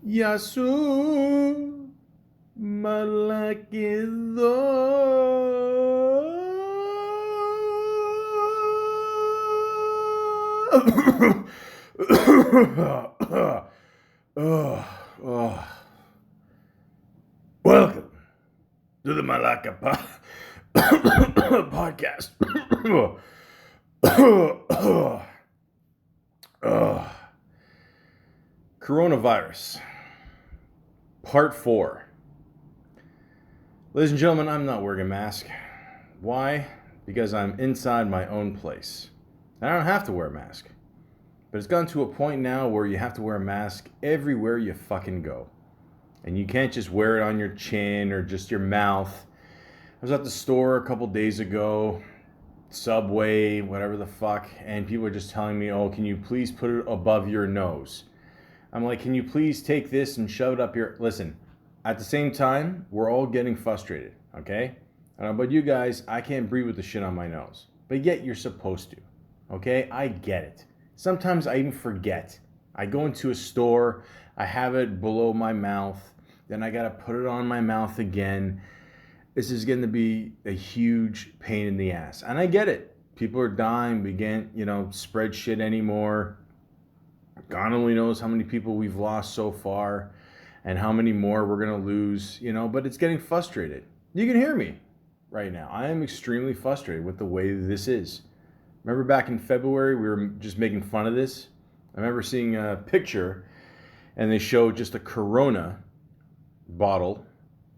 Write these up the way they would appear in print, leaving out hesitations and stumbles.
Yasu Malakido. Welcome to the Malaka podcast. Coronavirus, part 4. Ladies and gentlemen, I'm not wearing a mask. Why? Because I'm inside my own place. I don't have to wear a mask. But it's gotten to a point now where you have to wear a mask everywhere you fucking go. And you can't just wear it on your chin or just your mouth. I was at the store a couple days ago, Subway, whatever the fuck, and people are just telling me, oh, can you please put it above your nose? I'm like, can you please take this and shove it up your... Listen, at the same time, we're all getting frustrated, okay? I don't know about you guys, I can't breathe with the shit on my nose. But yet you're supposed to, okay? I get it. Sometimes I even forget. I go into a store, I have it below my mouth, then I gotta put it on my mouth again. This is gonna be a huge pain in the ass. And I get it. People are dying, we can't, spread shit anymore. God only knows how many people we've lost so far and how many more we're going to lose, but it's getting frustrated. You can hear me right now. I am extremely frustrated with the way this is. Remember back in February, we were just making fun of this? I remember seeing a picture and they showed just a Corona bottle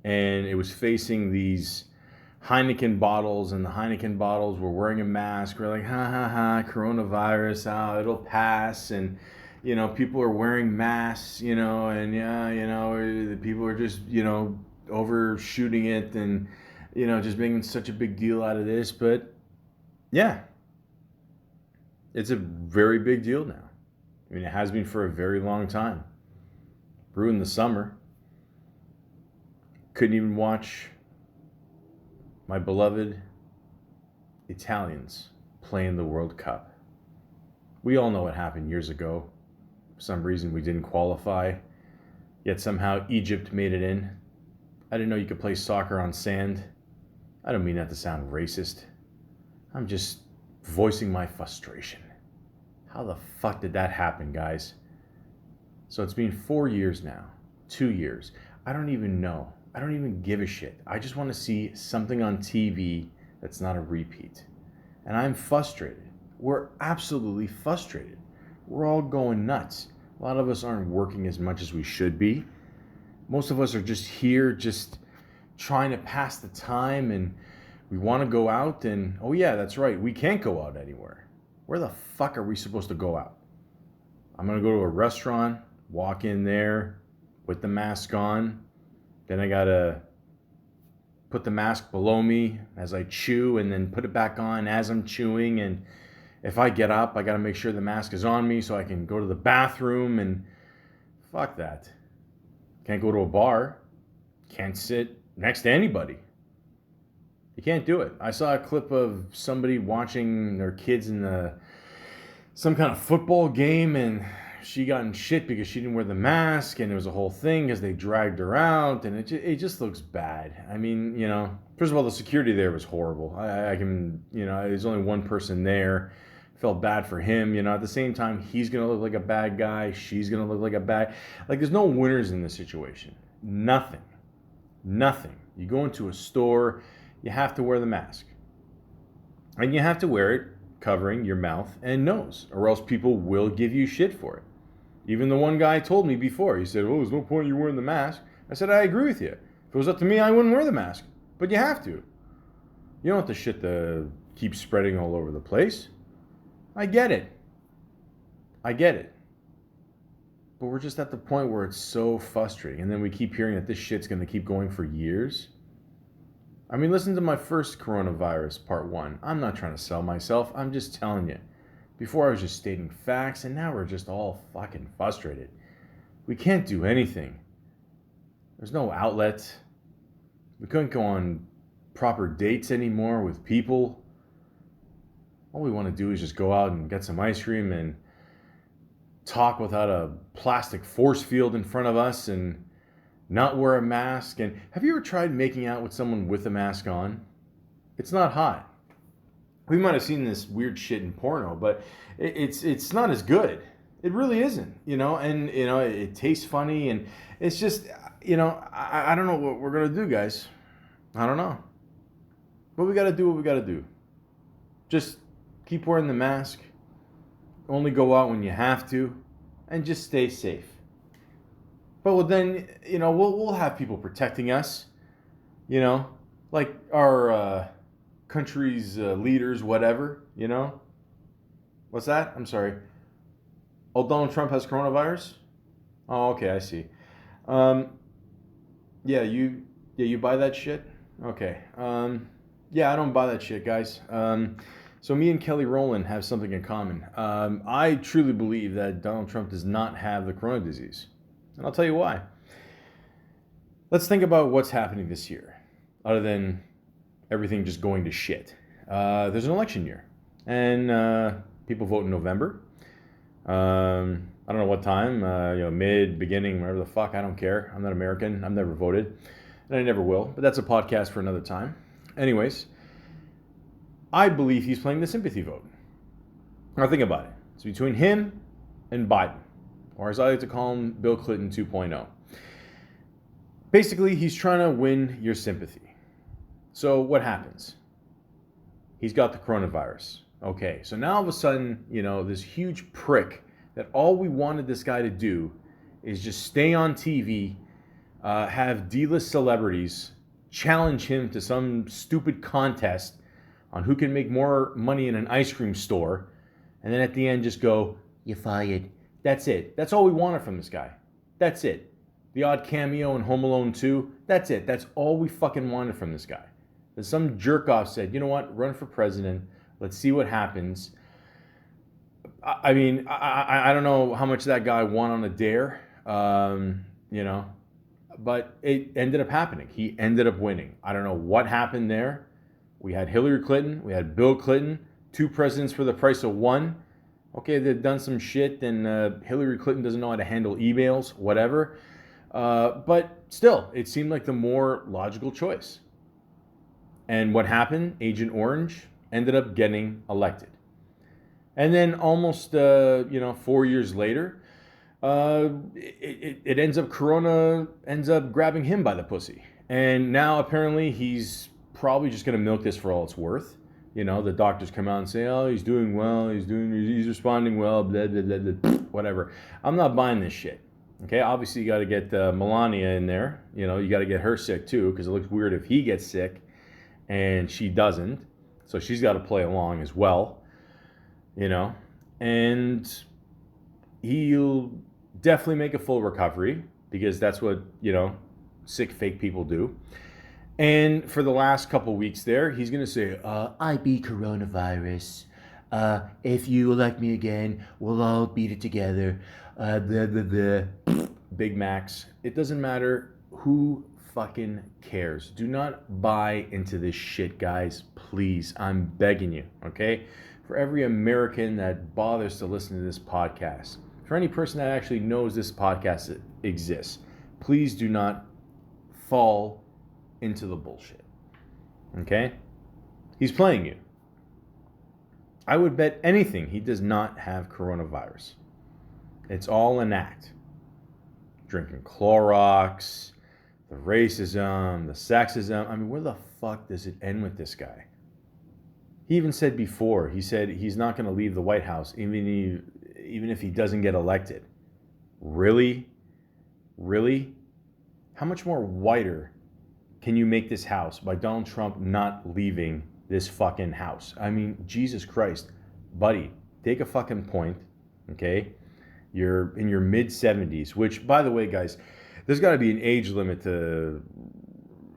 and it was facing these Heineken bottles, and the Heineken bottles were wearing a mask. We're like, ha ha ha, coronavirus, it'll pass. And people are wearing masks, and the people are just, overshooting it and, just making such a big deal out of this. But yeah, it's a very big deal now. I mean, it has been for a very long time. Ruined the summer. Couldn't even watch my beloved Italians play in the World Cup. We all know what happened years ago. For some reason we didn't qualify, yet somehow Egypt made it in. I didn't know you could play soccer on sand. I don't mean that to sound racist. I'm just voicing my frustration. How the fuck did that happen, guys? So it's been 4 years now, 2 years. I don't even know. I don't even give a shit. I just want to see something on TV that's not a repeat. And I'm frustrated. We're absolutely frustrated. We're all going nuts. A lot of us aren't working as much as we should be. Most of us are just here, just trying to pass the time, and we want to go out, and oh yeah, that's right, we can't go out anywhere. Where the fuck are we supposed to go out? I'm going to go to a restaurant, walk in there with the mask on, then I got to put the mask below me as I chew, and then put it back on as I'm chewing, and if I get up, I got to make sure the mask is on me so I can go to the bathroom, and fuck that. Can't go to a bar. Can't sit next to anybody. You can't do it. I saw a clip of somebody watching their kids in some kind of football game, and she got in shit because she didn't wear the mask, and it was a whole thing because they dragged her out, and it just looks bad. I mean, first of all, the security there was horrible. I can, there's only one person there. Felt bad for him, at the same time, he's going to look like a bad guy. She's going to look like a bad... Like, there's no winners in this situation. Nothing. You go into a store, you have to wear the mask. And you have to wear it covering your mouth and nose, or else people will give you shit for it. Even the one guy told me before, he said, well, there's no point you wearing the mask. I said, I agree with you. If it was up to me, I wouldn't wear the mask. But you have to. You don't want the shit to keep spreading all over the place. I get it. But we're just at the point where it's so frustrating. And then we keep hearing that this shit's going to keep going for years. I mean, listen to my first coronavirus, part 1. I'm not trying to sell myself. I'm just telling you. Before I was just stating facts, and now we're just all fucking frustrated. We can't do anything. There's no outlet. We couldn't go on proper dates anymore with people. All we want to do is just go out and get some ice cream and talk without a plastic force field in front of us and not wear a mask. And have you ever tried making out with someone with a mask on? It's not hot. We might have seen this weird shit in porno, but it's not as good. It really isn't, and it tastes funny, and it's just, I don't know what we're gonna do, guys. I don't know. But we gotta do what we gotta do. Just keep wearing the mask. Only go out when you have to, and just stay safe. But then, we'll have people protecting us, like our country's leaders, whatever, What's that? I'm sorry. Oh, Donald Trump has coronavirus? Oh, okay, I see. Yeah, you buy that shit? Okay. Yeah, I don't buy that shit, guys. So me and Kelly Rowland have something in common. I truly believe that Donald Trump does not have the corona disease. And I'll tell you why. Let's think about what's happening this year, other than everything just going to shit. There's an election year, and people vote in November. I don't know what time, mid, beginning, whatever the fuck, I don't care. I'm not American. I've never voted, and I never will. But that's a podcast for another time. Anyways, I believe he's playing the sympathy vote. Now think about it. It's between him and Biden, or as I like to call him, Bill Clinton 2.0. Basically, he's trying to win your sympathy. So what happens? He's got the coronavirus. Okay, so now all of a sudden, this huge prick that all we wanted this guy to do is just stay on TV, have D-list celebrities challenge him to some stupid contest on who can make more money in an ice cream store, and then at the end just go, "You're fired." That's it. That's all we wanted from this guy. That's it. The odd cameo in Home Alone 2, that's it. That's all we fucking wanted from this guy. That some jerk-off said, you know what, run for president, let's see what happens. I mean, I don't know how much that guy won on a dare, but it ended up happening. He ended up winning. I don't know what happened there. We had Hillary Clinton, we had Bill Clinton, two presidents for the price of one. Okay, they've done some shit, and Hillary Clinton doesn't know how to handle emails, whatever. But still, it seemed like the more logical choice. And what happened? Agent Orange ended up getting elected. And then almost, 4 years later, it ends up, Corona ends up grabbing him by the pussy. And now apparently he's probably just going to milk this for all it's worth. The doctors come out and say, oh, he's doing well, he's responding well, blah, blah, blah, blah, whatever. I'm not buying this shit. Okay, obviously you got to get Melania in there. You got to get her sick too, because it looks weird if he gets sick and she doesn't. So she's got to play along as well, and he'll definitely make a full recovery, because that's what, sick fake people do. And for the last couple weeks there, he's going to say, I beat coronavirus. If you elect me again, we'll all beat it together. Blah, blah, blah. Big Macs. It doesn't matter. Who fucking cares? Do not buy into this shit, guys. Please. I'm begging you, okay? For every American that bothers to listen to this podcast, for any person that actually knows this podcast exists, please do not fall into the bullshit. Okay? He's playing you. I would bet anything he does not have coronavirus. It's all an act. Drinking Clorox, the racism, the sexism. I mean, where the fuck does it end with this guy? He even said before, he said he's not going to leave the White House even if he doesn't get elected. Really? Really? How much more whiter can you make this house by Donald Trump not leaving this fucking house? I mean, Jesus Christ. Buddy, take a fucking point, okay? You're in your mid-70s, which, by the way, guys, there's got to be an age limit to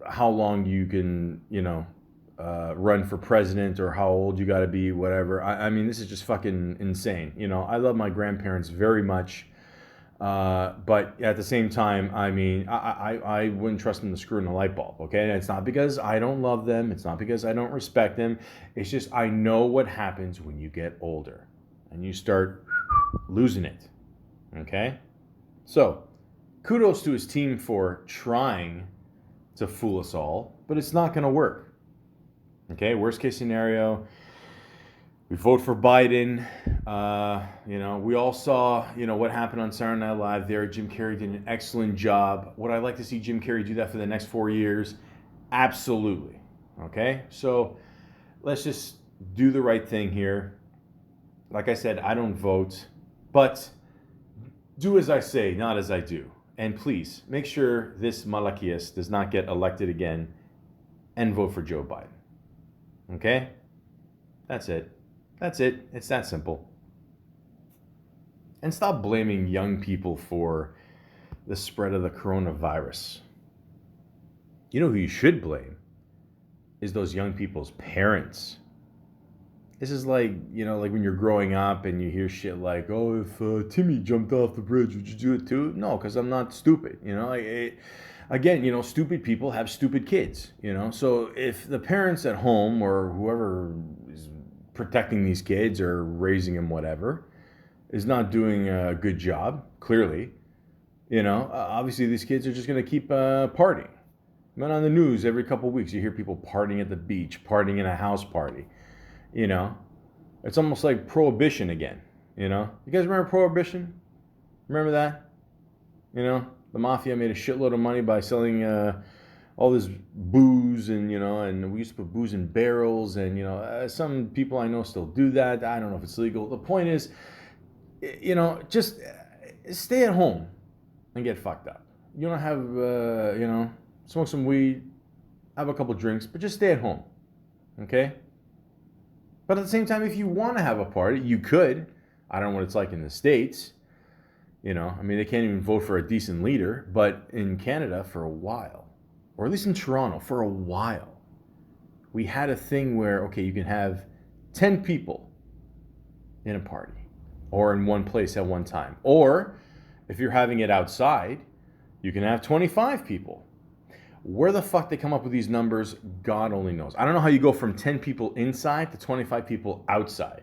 how long you can, run for president, or how old you got to be, whatever. I mean, this is just fucking insane. I love my grandparents very much. But at the same time, I mean, I wouldn't trust them to screw in a light bulb, okay? And it's not because I don't love them. It's not because I don't respect them. It's just I know what happens when you get older and you start losing it, Okay? So, kudos to his team for trying to fool us all, but it's not going to work. Okay? Worst case scenario, we vote for Biden. We all saw, what happened on Saturday Night Live there. Jim Carrey did an excellent job. Would I like to see Jim Carrey do that for the next 4 years? Absolutely. Okay? So let's just do the right thing here. Like I said, I don't vote, but do as I say, not as I do. And please, make sure this Malakias does not get elected again and vote for Joe Biden. Okay? That's it. That's it. It's that simple. And stop blaming young people for the spread of the coronavirus. You know who you should blame is those young people's parents. This is like when you're growing up and you hear shit like, oh, if Timmy jumped off the bridge, would you do it too? No, because I'm not stupid. Again, stupid people have stupid kids, So if the parents at home or whoever is protecting these kids or raising them, whatever, is not doing a good job, clearly, obviously these kids are just going to keep partying. But on the news, every couple of weeks, you hear people partying at the beach, partying in a house party. It's almost like prohibition again. You guys remember prohibition? Remember that? The mafia made a shitload of money by selling all this booze, and we used to put booze in barrels, and some people I know still do that. I don't know if it's legal. The point is, just stay at home and get fucked up. You don't have, smoke some weed, have a couple drinks, but just stay at home, okay? But at the same time, if you want to have a party, you could. I don't know what it's like in the States. They can't even vote for a decent leader. But in Canada, for a while, or at least in Toronto, for a while, we had a thing where, okay, you can have 10 people in a party or in one place at one time. Or if you're having it outside, you can have 25 people. Where the fuck they come up with these numbers, God only knows. I don't know how you go from 10 people inside to 25 people outside,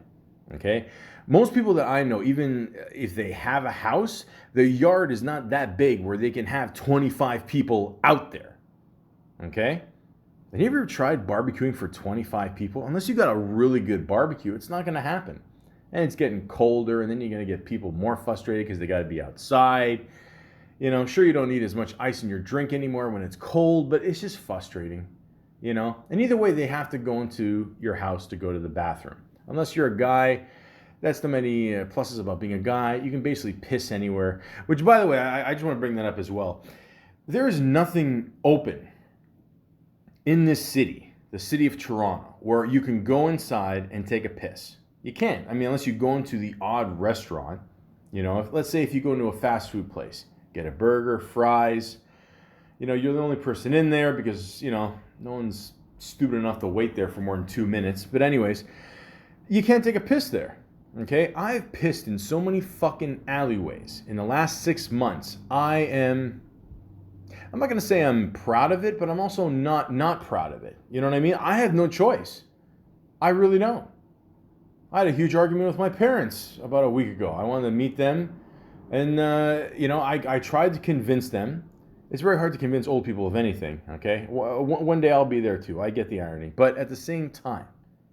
okay? Most people that I know, even if they have a house, their yard is not that big where they can have 25 people out there, okay? Have you ever tried barbecuing for 25 people? Unless you got a really good barbecue, it's not going to happen. And it's getting colder, and then you're going to get people more frustrated because they got to be outside. Sure, you don't need as much ice in your drink anymore when it's cold, but it's just frustrating, And either way, they have to go into your house to go to the bathroom. Unless you're a guy, that's the many pluses about being a guy. You can basically piss anywhere, which, by the way, I just want to bring that up as well. There is nothing open in this city, the city of Toronto, where you can go inside and take a piss. You can't. Unless you go into the odd restaurant, let's say if you go into a fast food place, get a burger, fries. You're the only person in there because, no one's stupid enough to wait there for more than 2 minutes. But anyways, you can't take a piss there, okay? I've pissed in so many fucking alleyways in the last 6 months. I'm not going to say I'm proud of it, but I'm also not proud of it. You know what I mean? I have no choice. I really don't. I had a huge argument with my parents about a week ago. I wanted to meet them. And, I tried to convince them. It's very hard to convince old people of anything, okay? One day I'll be there too. I get the irony. But at the same time,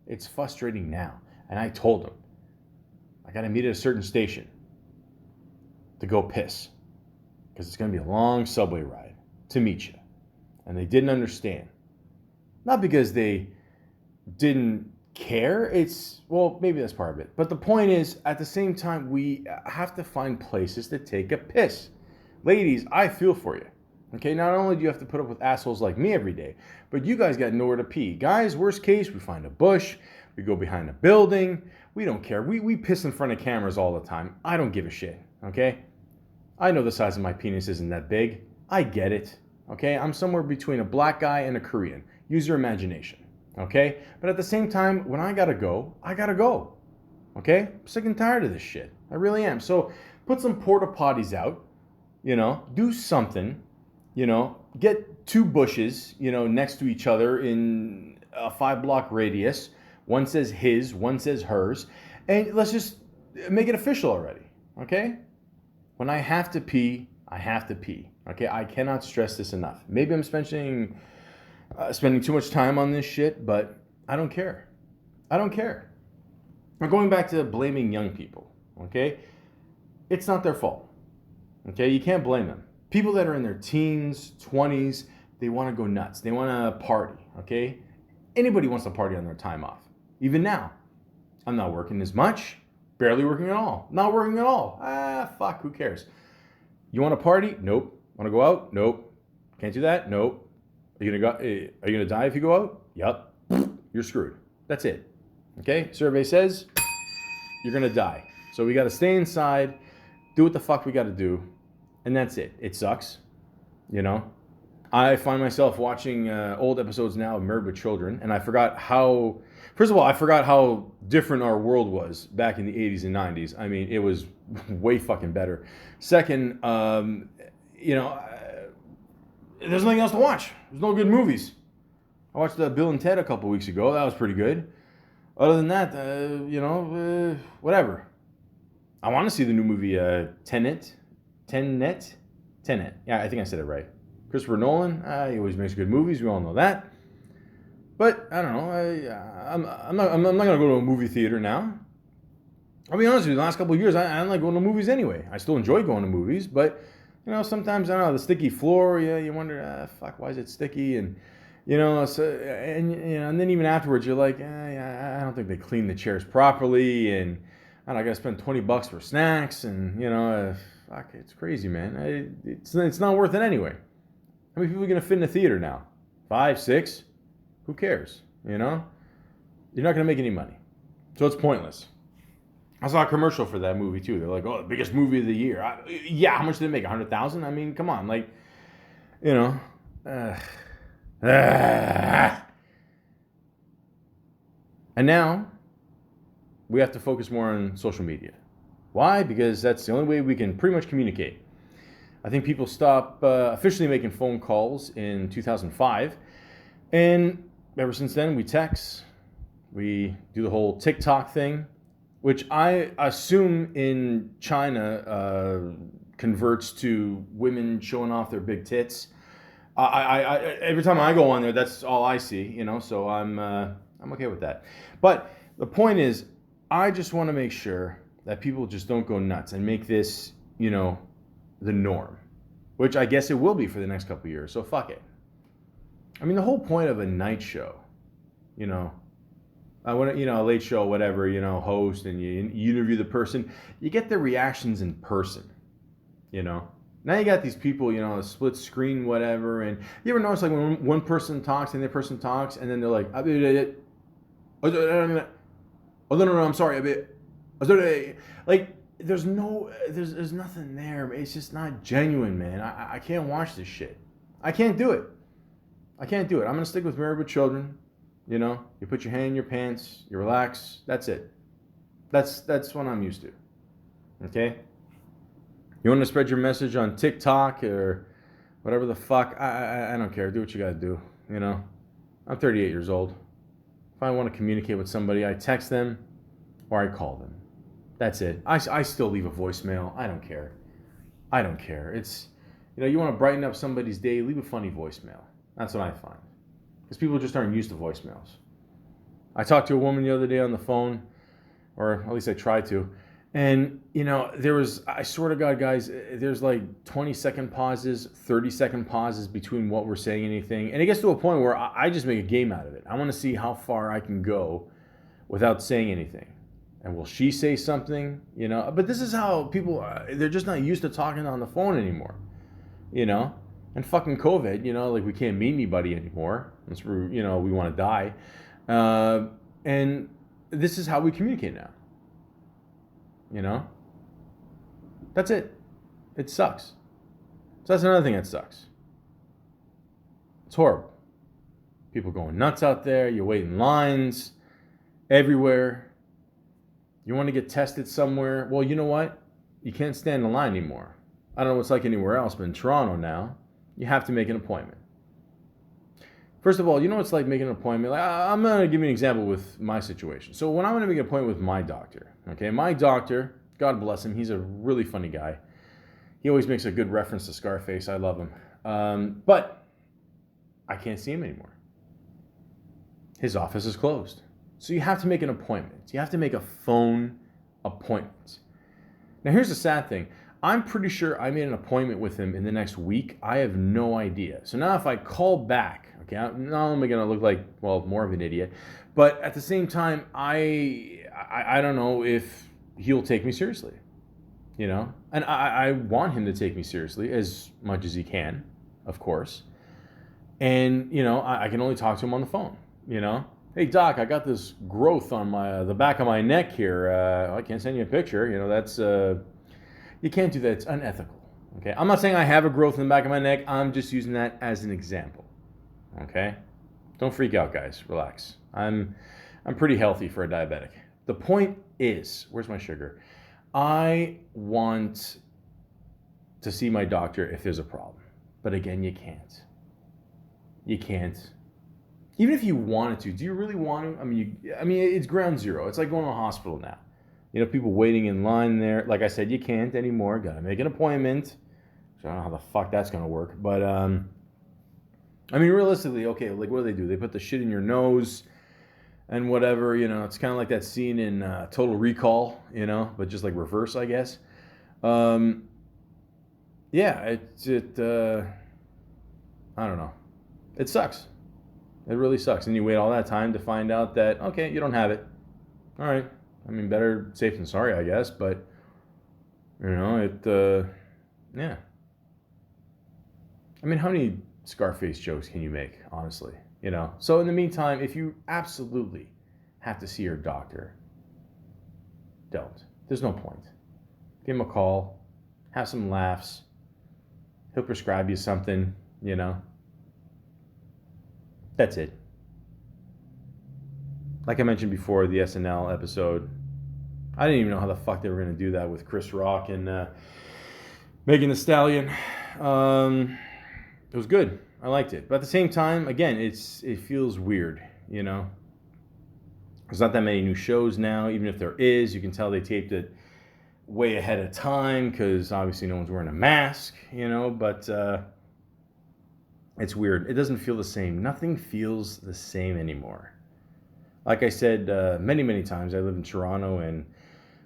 it's frustrating now. And I told them, I got to meet at a certain station to go piss. Because it's going to be a long subway ride to meet you. And they didn't understand. Not because they didn't care. Maybe that's part of it. But the point is, at the same time, we have to find places to take a piss. Ladies, I feel for you. Okay, not only do you have to put up with assholes like me every day, but you guys got nowhere to pee. Guys, worst case, we find a bush, we go behind a building, we don't care. We piss in front of cameras all the time. I don't give a shit, okay? I know the size of my penis isn't that big. I get it, okay? I'm somewhere between a black guy and a Korean. Use your imagination. Okay? But at the same time, when I gotta go, I gotta go. Okay? I'm sick and tired of this shit. I really am. So put some porta potties out, do something, get 2 bushes, next to each other in a 5-block radius. One says his, one says hers. And let's just make it official already. Okay? When I have to pee, I have to pee. Okay, I cannot stress this enough. Maybe I'm spending too much time on this shit, but I don't care. I don't care. We're going back to blaming young people. Okay, it's not their fault. Okay, you can't blame them. People that are in their teens, 20s, they want to go nuts. They want to party. Okay, anybody wants to party on their time off. Even now, I'm not working as much. Barely working at all. Not working at all. Fuck, who cares? You want to party? Nope. Want to go out? Nope. Can't do that? Nope. Are you gonna die if you go out? Yup. You're screwed. That's it. Okay? Survey says you're gonna die. So we gotta stay inside, do what the fuck we gotta do, and that's it. It sucks. You know? I find myself watching old episodes now of Married with Children, and I forgot how... First of all, I forgot how different our world was back in the 80s and 90s. I mean, it was way fucking better. Second, there's nothing else to watch. There's no good movies. I watched Bill and Ted a couple weeks ago. That was pretty good. Other than that, whatever. I want to see the new movie Tenet. Yeah, I think I said it right. Christopher Nolan, he always makes good movies. We all know that. But I don't know. I'm not gonna go to a movie theater now. I'll be honest with you. The last couple of years, I don't like going to movies anyway. I still enjoy going to movies, but sometimes I don't know the sticky floor. Yeah, you wonder, fuck, why is it sticky? And and then even afterwards, you're like, I don't think they clean the chairs properly, and I gotta spend $20 for snacks, and fuck, it's crazy, man. It's not worth it anyway. How many people are gonna fit in a theater now? 5, 6? Who cares? You're not going to make any money. So it's pointless. I saw a commercial for that movie too. They're like, oh, the biggest movie of the year. How much did it make? 100,000? I mean, come on. Like, And now we have to focus more on social media. Why? Because that's the only way we can pretty much communicate. I think people stopped officially making phone calls in 2005. And ever since then, we text, we do the whole TikTok thing, which I assume in China converts to women showing off their big tits. I every time I go on there, that's all I see, so I'm okay with that. But the point is, I just want to make sure that people just don't go nuts and make this, the norm, which I guess it will be for the next couple of years. So fuck it. I mean, the whole point of a night show, a late show, whatever, host, and you interview the person, you get their reactions in person, Now you got these people, a split screen, whatever, and you ever notice, like, when one person talks and the other person talks, and then they're like, oh, no, I'm sorry, like, there's nothing there. It's just not genuine, man. I can't watch this shit. I can't do it. I'm going to stick with Married with Children. You put your hand in your pants, you relax. That's it. That's what I'm used to. Okay? You want to spread your message on TikTok or whatever the fuck? I don't care. Do what you got to do. I'm 38 years old. If I want to communicate with somebody, I text them or I call them. That's it. I still leave a voicemail. I don't care. It's, you want to brighten up somebody's day, leave a funny voicemail. That's what I find. Because people just aren't used to voicemails. I talked to a woman the other day on the phone, or at least I tried to, and, I swear to God, guys, there's like 20-second pauses, 30-second pauses between what we're saying and anything, and it gets to a point where I just make a game out of it. I want to see how far I can go without saying anything. And will she say something, But this is how people, they're just not used to talking on the phone anymore, And fucking COVID, like we can't meet anybody anymore. Unless we want to die. And this is how we communicate now. That's it. It sucks. So that's another thing that sucks. It's horrible. People going nuts out there. You're waiting lines everywhere. You want to get tested somewhere. Well, you know what? You can't stand in line anymore. I don't know what it's like anywhere else, but in Toronto now, you have to make an appointment. First of all, you know what it's like making an appointment? Like, I'm going to give you an example with my situation. So when I'm going to make an appointment with my doctor, okay, my doctor, God bless him, he's a really funny guy. He always makes a good reference to Scarface. I love him. But I can't see him anymore. His office is closed. So you have to make an appointment. You have to make a phone appointment. Now, here's the sad thing. I'm pretty sure I made an appointment with him in the next week. I have no idea. So now if I call back, okay, not only going to look like, well, more of an idiot, but at the same time, I don't know if he'll take me seriously, you know? And I want him to take me seriously as much as he can, of course. And, you know, I can only talk to him on the phone, you know? Hey, Doc, I got this growth on the back of my neck here. I can't send you a picture. You know, that's... You can't do that. It's unethical. Okay. I'm not saying I have a growth in the back of my neck. I'm just using that as an example. Okay. Don't freak out, guys. Relax. I'm pretty healthy for a diabetic. The point is, where's my sugar? I want to see my doctor if there's a problem. But again, you can't. You can't. Even if you wanted to, do you really want to? I mean, it's ground zero. It's like going to a hospital now. You know, people waiting in line there. Like I said, you can't anymore. Got to make an appointment. So I don't know how the fuck that's going to work. But, I mean, realistically, okay, like what do? They put the shit in your nose and whatever, you know. It's kind of like that scene in Total Recall, you know, but just like reverse, I guess. Yeah, I don't know. It sucks. It really sucks. And you wait all that time to find out that, okay, you don't have it. All right. I mean, better safe than sorry, I guess, but, you know, yeah. I mean, how many Scarface jokes can you make, honestly, you know? So in the meantime, if you absolutely have to see your doctor, don't. There's no point. Give him a call, have some laughs, he'll prescribe you something, you know? That's it. Like I mentioned before, the SNL episode, I didn't even know how the fuck they were going to do that with Chris Rock and Megan Thee Stallion. It was good. I liked it. But at the same time, again, it feels weird, you know? There's not that many new shows now. Even if there is, you can tell they taped it way ahead of time because obviously no one's wearing a mask, you know? But it's weird. It doesn't feel the same. Nothing feels the same anymore. Like I said many, many times, I live in Toronto, and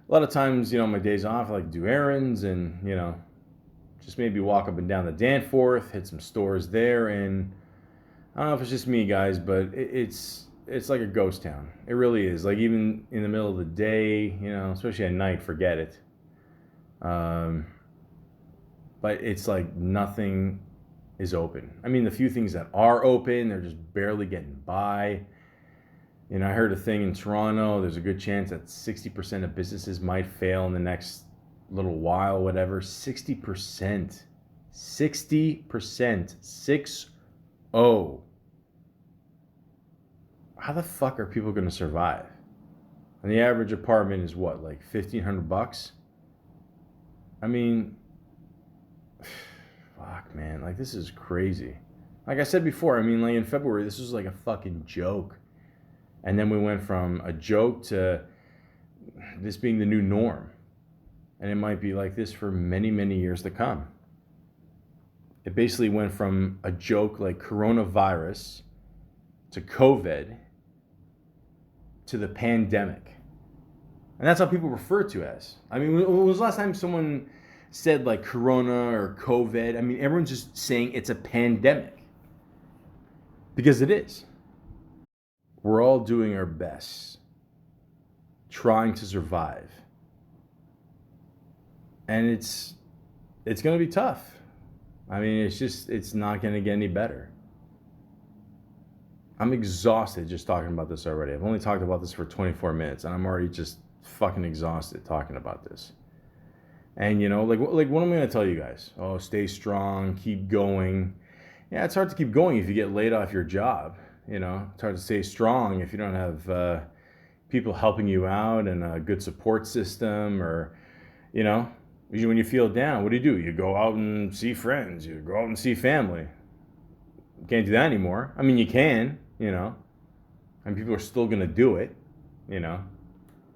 a lot of times, you know, my days off, I like to do errands and, you know, just maybe walk up and down the Danforth, hit some stores there, and I don't know if it's just me, guys, but it's like a ghost town. It really is. Like, even in the middle of the day, you know, especially at night, forget it. But it's like nothing is open. I mean, the few things that are open, they're just barely getting by. You know, I heard a thing in Toronto, there's a good chance that 60% of businesses might fail in the next little while, whatever. 60%. 60%. 6-0. How the fuck are people going to survive? And the average apartment is what, like $1,500? I mean, fuck, man. Like, this is crazy. Like I said before, I mean, like in February, this was like a fucking joke. And then we went from a joke to this being the new norm. And it might be like this for many, many years to come. It basically went from a joke like coronavirus to COVID to the pandemic. And that's how people refer to it as. I mean, when was the last time someone said like corona or COVID? I mean, everyone's just saying it's a pandemic. Because it is. We're all doing our best, trying to survive. And it's going to be tough. I mean, it's not going to get any better. I'm exhausted just talking about this already. I've only talked about this for 24 minutes, and I'm already just fucking exhausted talking about this. And, you know, like what am I going to tell you guys? Oh, stay strong, keep going. Yeah, it's hard to keep going if you get laid off your job. You know, it's hard to stay strong if you don't have people helping you out and a good support system, or, you know, usually when you feel down, what do? You go out and see friends. You go out and see family. You can't do that anymore. I mean, you can, you know, and people are still going to do it, you know.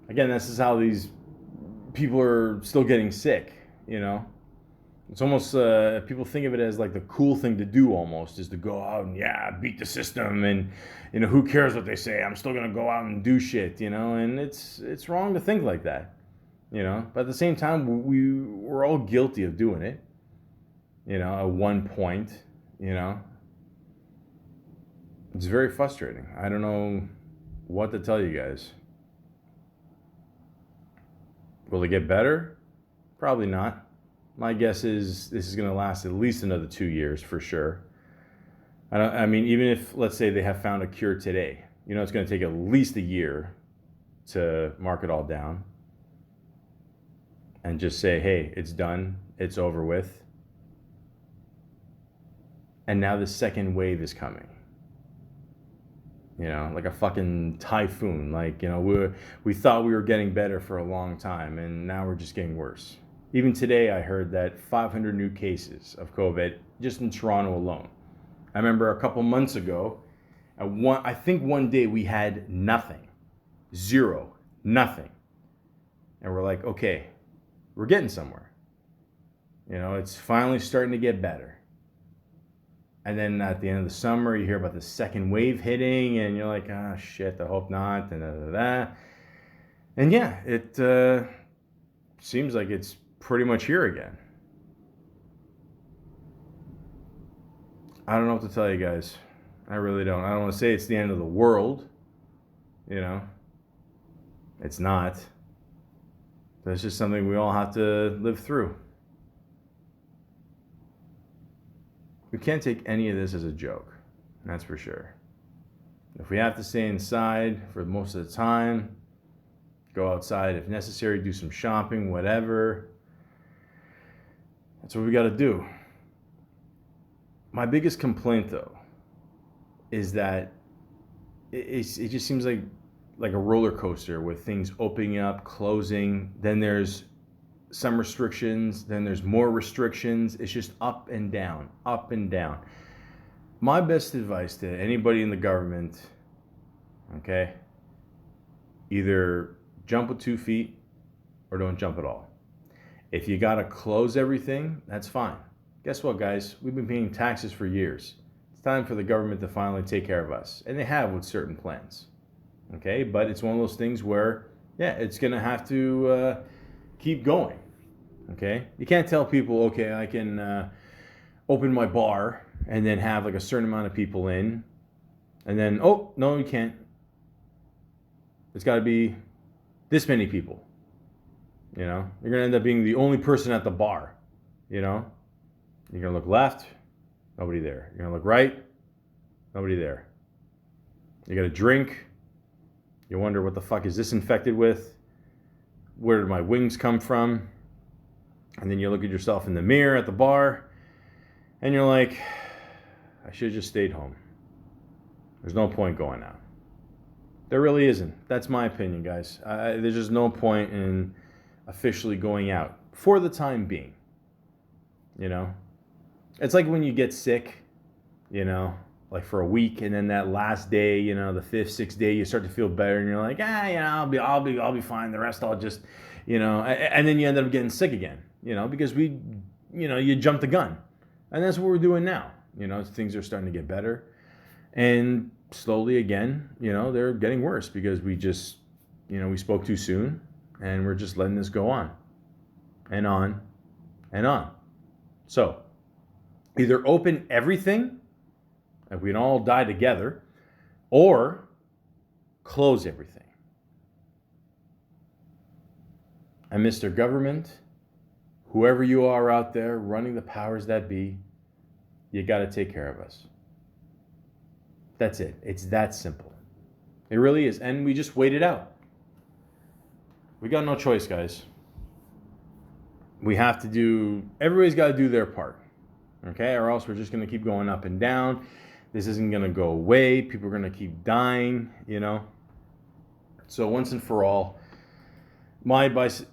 Again, this is how these people are still getting sick, you know. It's almost, people think of it as like the cool thing to do almost, is to go out and, yeah, beat the system and, who cares what they say? I'm still going to go out and do shit, and it's wrong to think like that, But at the same time, we're all guilty of doing it, at one point, It's very frustrating. I don't know what to tell you guys. Will it get better? Probably not. My guess is this is going to last at least another 2 years for sure. I mean, even if, let's say, they have found a cure today, it's going to take at least a year to mark it all down and just say, hey, it's done, it's over with. And now the second wave is coming. Like a fucking typhoon. Like, we thought we were getting better for a long time, and now we're just getting worse. Even today, I heard that 500 new cases of COVID just in Toronto alone. I remember a couple months ago, I think one day we had nothing. Zero. Nothing. And we're like, okay, we're getting somewhere. It's finally starting to get better. And then at the end of the summer, you hear about the second wave hitting, and you're like, ah, shit, I hope not, and And yeah, it seems like it's pretty much here again. I don't know what to tell you guys. I really don't. I don't want to say it's the end of the world. It's not. But it's just something we all have to live through. We can't take any of this as a joke. That's for sure. If we have to stay inside for most of the time, go outside if necessary, do some shopping, whatever. That's what we got to do. My biggest complaint, though, is that it just seems like a roller coaster with things opening up, closing. Then there's some restrictions. Then there's more restrictions. It's just up and down, up and down. My best advice to anybody in the government, okay, either jump with 2 feet or don't jump at all. If you got to close everything, that's fine. Guess what, guys? We've been paying taxes for years. It's time for the government to finally take care of us. And they have with certain plans. Okay? But it's one of those things where, yeah, it's going to have to keep going. Okay? You can't tell people, okay, I can open my bar and then have like a certain amount of people in. And then, oh, no, you can't. It's got to be this many people. You're going to end up being the only person at the bar. You're going to look left, nobody there. You're going to look right, nobody there. You got a drink. You wonder, what the fuck is this infected with? Where did my wings come from? And then you look at yourself in the mirror at the bar, and you're like, I should have just stayed home. There's no point going out. There really isn't. That's my opinion, guys. There's just no point in officially going out for the time being. It's like when you get sick, like for a week, and then that last day, the 5th, 6th day, you start to feel better, and you're like, I'll be fine. The rest I'll just, and then you end up getting sick again, because you jumped the gun, and that's what we're doing now. Things are starting to get better, and slowly again, they're getting worse because we just, we spoke too soon, and we're just letting this go on, and on, and on. So, either open everything, and we can all die together, or close everything. And Mr. Government, whoever you are out there running the powers that be, you got to take care of us. That's it. It's that simple. It really is. And we just wait it out. We got no choice, guys. We have to everybody's got to do their part. Okay? Or else we're just going to keep going up and down. This isn't going to go away. People are going to keep dying, So once and for all, my advice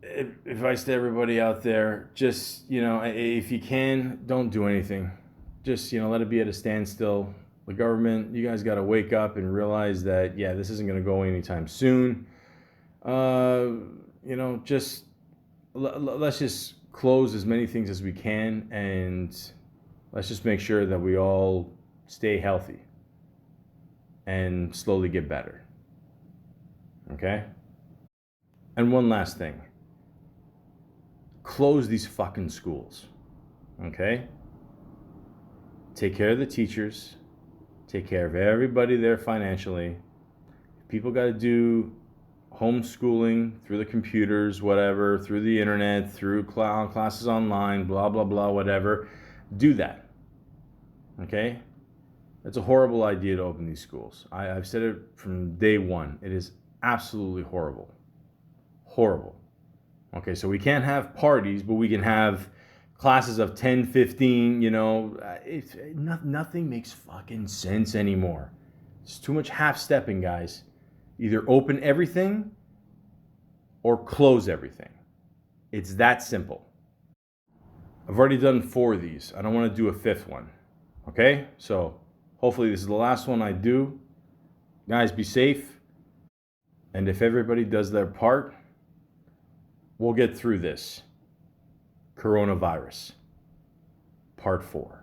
to everybody out there, just, if you can, don't do anything. Just, let it be at a standstill. The government, you guys got to wake up and realize that, yeah, this isn't going to go anytime soon. Just let's just close as many things as we can, and let's just make sure that we all stay healthy and slowly get better. Okay? And one last thing. Close these fucking schools. Okay? Take care of the teachers. Take care of everybody there financially. People got to do homeschooling through the computers, whatever, through the internet, through classes online, blah, blah, blah, whatever. Do that. Okay? It's a horrible idea to open these schools. I've said it from day one. It is absolutely horrible. Horrible. Okay, so we can't have parties, but we can have classes of 10, 15, nothing makes fucking sense anymore. It's too much half-stepping, guys. Either open everything or close everything. It's that simple. I've already done 4 of these. I don't want to do a 5th one. Okay? So hopefully this is the last one I do. Guys, be safe. And if everybody does their part, we'll get through this. Coronavirus. Part 4.